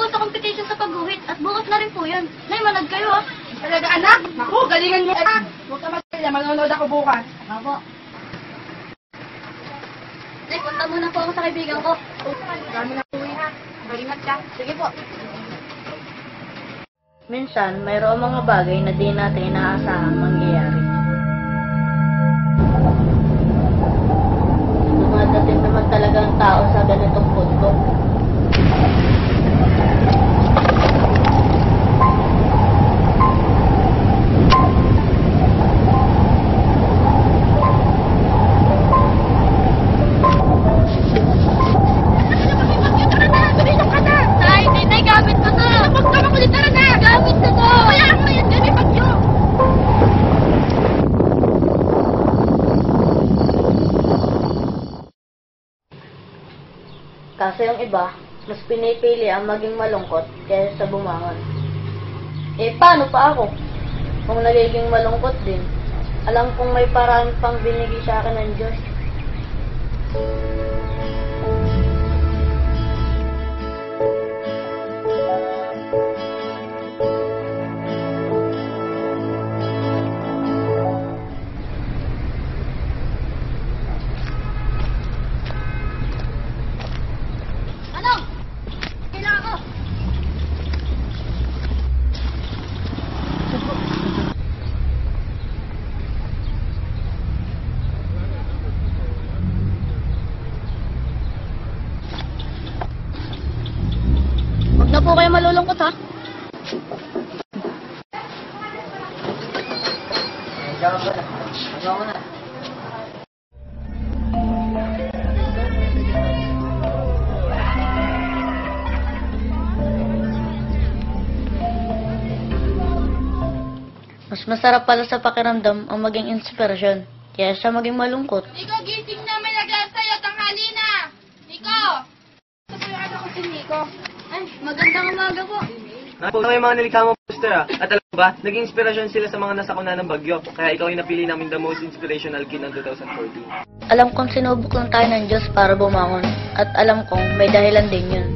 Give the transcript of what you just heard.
po sa competition sa pagguhit at bukas na rin po yun. Nay, manag kayo ah. Talaga anak? Naku, galingan mo anak. Huwag ka mag-alala, manonood ako bukas. Opo. Nay, punta muna po ako sa kaibigan ko. Dami na uwi ha. Galingat ka. Sige po. Minsan, mayroong mga bagay na di natin inaasahang mangyayari. Dumadating naman talaga ang tao sa ganitong punto. Nay, gamit ko to! Huwag ka makulit na! Gamit ko to! Kaya ako na yun, gamit bagyo! Kasi yung iba, mas pinipili ang maging malungkot kaysa sa bumangon. Eh, paano pa ako? Kung nagiging malungkot din, alam kong may paraan pang binigay sa akin ng Diyos. Ano? Kailangan ko! Huwag na po kayo malulungkot ha. Mas masarap pala sa pakiramdam ang maging inspirasyon kaysa maging malungkot. Nico, gising na. May naglas sa'yo. Tanghali na. Nico! Ito po yung anak ko si Nico. Ay, magandang umaga po. Napuno yung mga nilikha mo poster ah. At alam mo ba, naging inspirasyon sila sa mga nasakuna ng bagyo. Kaya ikaw yung napili namin the most inspirational kid ng 2014. Alam kong sinubok lang tayo ng Diyos para bumangon at alam kong may dahilan din yun.